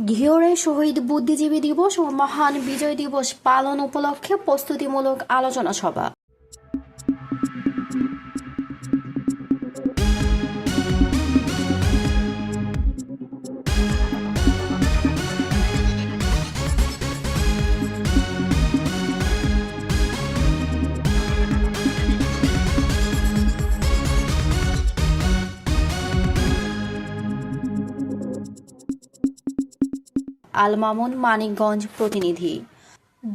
ঘিওরে শহীদ বুদ্ধিজীবী দিবস ও মহান বিজয় দিবস পালন উপলক্ষে প্রস্তুতিমূলক আলোচনা সভা। আল মামুন, মানিকগঞ্জ প্রতিনিধি।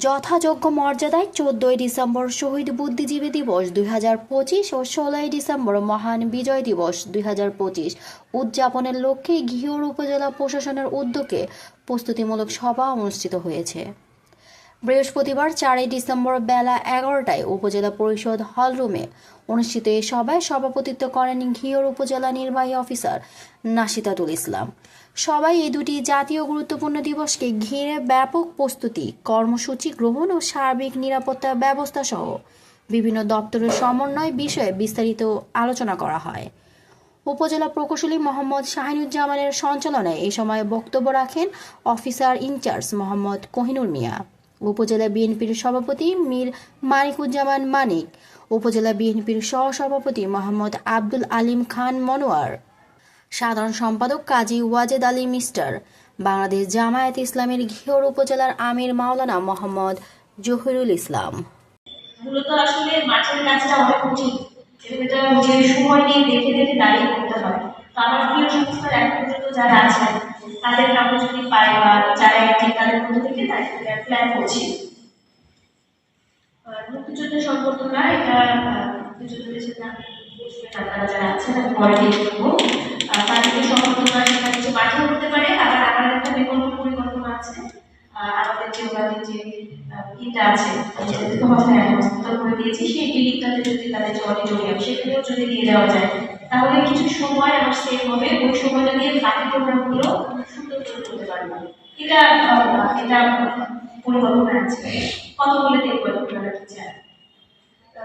যথাযোগ্য মর্যাদায় 14 ডিসেম্বর শহীদ বুদ্ধিজীবী দিবস 2025 ও 16 ডিসেম্বর মহান বিজয় দিবস 2025 উদযাপনের লক্ষ্যে ঘিওর উপজেলা প্রশাসনের উদ্যোগে প্রস্তুতিমূলক সভা অনুষ্ঠিত হয়েছে। বৃহস্পতিবার 4 ডিসেম্বর বেলা 11টায় উপজেলা পরিষদ হলরুমে অনুষ্ঠিত এই সভায় সভাপতিত্ব করেন ঘিওর উপজেলা নির্বাহী অফিসার নাশিদাতুল ইসলাম। সবাই এই দুটি জাতীয় গুরুত্বপূর্ণ দিবসকে ঘিরে ব্যাপক প্রস্তুতি, কর্মসূচি গ্রহণ ও সার্বিক নিরাপত্তা ব্যবস্থা সহ বিভিন্ন দপ্তরের সমন্বয় বিষয়ে বিস্তারিত আলোচনা করা হয়। উপজেলা প্রকৌশলী মোহাম্মদ শাহিনুজ্জামানের সঞ্চালনায় এই সময় বক্তব্য রাখেন অফিসার ইনচার্জ মোহাম্মদ কোহিনুর মিয়া, উপজেলা বিএনপির সভাপতি মীর মানিকুজ্জামান মানিক, উপজেলা বিএনপির সহসভাপতি মোহাম্মদ আব্দুল আলিম খান মনোয়ার, সাধারণ সম্পাদক কাজী ওয়াজেদ আলী মিস্টার, বাংলাদেশ জামায়াতে ইসলামের ঘিওর উপজেলার আমির মাওলানা মোহাম্মদ জহিরুল ইসলাম। মূলত আসলে মাঠের কাজটা অনেক কঠিন, এটা যে সময় নিয়ে দেখে দেখে দাঁড়িয়ে করতে হয়। তো আমার প্রিয় সংস্থার এখন পর্যন্ত যারা আছেন তাদের কাউকে যদি পাই বা যারা ঠিক তাদের মধ্যে থেকে প্ল্যান করছি। মুক্তিযুদ্ধের সংবর্ধনা এটা মুক্তিযুদ্ধের সাথে আপনারা যারা আছেন আমি পরে দিয়ে দেবো তাদেরকে সংবর্ধনা সেটা কিছু মাঠে হতে পারে। আবার আমার একটা বিকল্প পরিকল্পনা আছে, আমাদের যে ওনাদের যে ইটা আছে হসপিটাল করে দিয়েছি সেই ক্লিনিকটাতে যদি তাদের অডিটোরিয়াম সেখানেও যদি দিয়ে দেওয়া যায় তাহলে কিছু সময় আমার সেভ হবে। ওই সময়টা দিয়ে বাকি প্রোগ্রামগুলো সুন্দর করে করতে পারবো। এটা পরিকল্পনা আছে, কত বলে দেখবো আপনারা কি চান।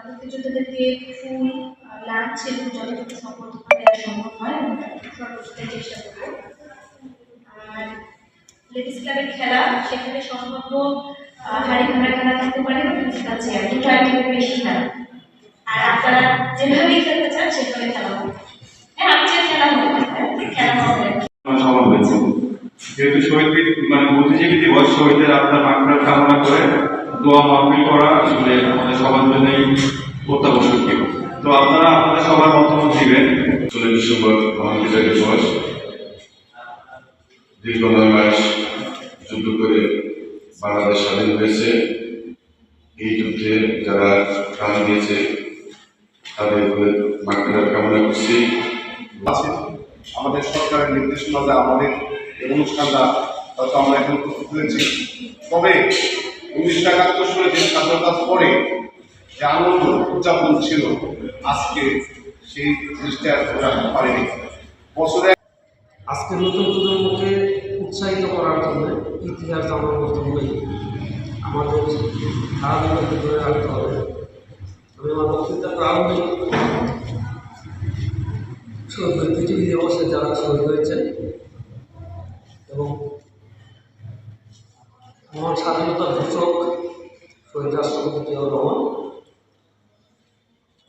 মুক্তিযোদ্ধাদেরকে ফুল লাঞ্চ এবং যতটুকু সম্পর্ক দেওয়া সম্ভব হয় সর্বোচ্চ চেষ্টা করবো। আর লেডিস ক্লাবের খেলা সেখানে সম্ভাব্য হাড়ি ভাড়া খেলা থাকতে পারে, ফিজিক্যাল চেয়ার দুটো আইটেমের বেশি না। আর আপনারা যেভাবেই খেলতে চান সেভাবে খেলা হবে। হ্যাঁ, আমি যে খেলা হবে খেলা হবে। যেহেতু শহীদ বুদ্ধিজীবী দিবস, শহীদের আপনার মাগফিরাত কামনা করে দোয়া মাহফিল করা আসলে আমাদের সবার জন্যই অত্যাবশ্যকীয়। তো আপনারা আপনাদের সবার মতামত দিবেন। 16 ডিসেম্বর মহান বিজয় দিবস, দীর্ঘ 9 মাস যুদ্ধ করে বাংলাদেশ স্বাধীন হয়েছে। এই যুদ্ধে যারা প্রাণ দিয়েছে তাদের মাগফিরাত কামনা করছি। আমাদের সরকারের নির্দেশনা যা আমাদের এই অনুষ্ঠানটা হয়তো আমরা এখন তুলেছি, তবে 1971 সালে যে স্বাধীনতার পরে যে আনন্দ উদযাপন ছিল আজকে সেই জিনিসটা রাখতে পারেনি। বছরে আজকে নতুন প্রজন্মকে উৎসাহিত করার জন্য ইতিহাস জানা করতে হবে, আমাদের ধারাবাহিকতা ধরে রাখতে হবে। আমি আমার বক্তৃতার প্রারম্ভে শহীদ বুদ্ধিজীবী দিবসে যারা শহীদ হয়েছে এবং মহান স্বাধীনতার ঘোষক শহীদ রাষ্ট্রপতি জিয়াউর রহমান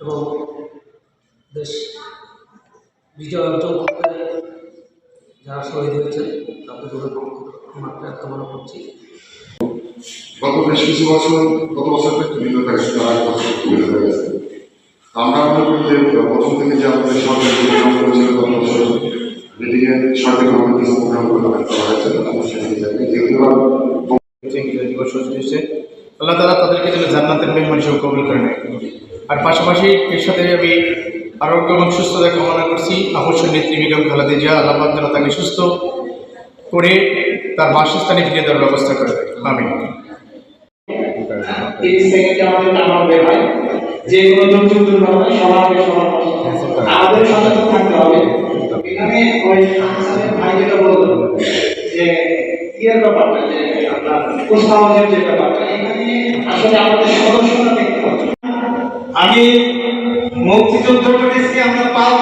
এবং দেশ বিজয় অর্জন করতে যারা শহীদ হয়েছে তাদের আমার কামনা করছি। গত বেশ কিছু বছর, গত বছর থেকে বিভিন্ন হয়ে গেছে। আমরা মনে করি যে প্রথম থেকে যে আমাদের সরকার প্রোগ্রাম করেছিল গত বছর মিটিংয়ে সরকারিভাবে কিছু প্রোগ্রামগুলো করা হয়েছে, আমরা সেখানে যেগুলো আল্লাহ তাআলা তাদেরকে যেন জান্নাতের মেহমান হিসেবে কবুল করে নেয়। আর পাশাপাশি এর সাথে আমি আরোগ্য এবং সুস্থতা কামনা করছি আকর্ষণ নেত্রী বেগম খালেদা জিয়া, আল্লাহ পাক যেন তাকে সুস্থ করে তার বাসস্থানে ফিরে দেওয়ার ব্যবস্থা করে দেয়। আমিন। এই সেকেন্ডে আমাদের টানাবে ভাই, যে কোনো দুর্যোগ দুর্ঘটনায় সবাইকে আমাদের সচেতন থাকতে হবে। এখানে ওই ভাই যেটা বললো যে ইয়ের ব্যাপারটা, যে আপনার কুচকাওয়াজের যে ব্যাপারটা, এখানে আসলে আমাদের সদস্যরা দেখতে পাচ্ছি। আমি মুক্তিযুদ্ধ করেছি, আমরা 5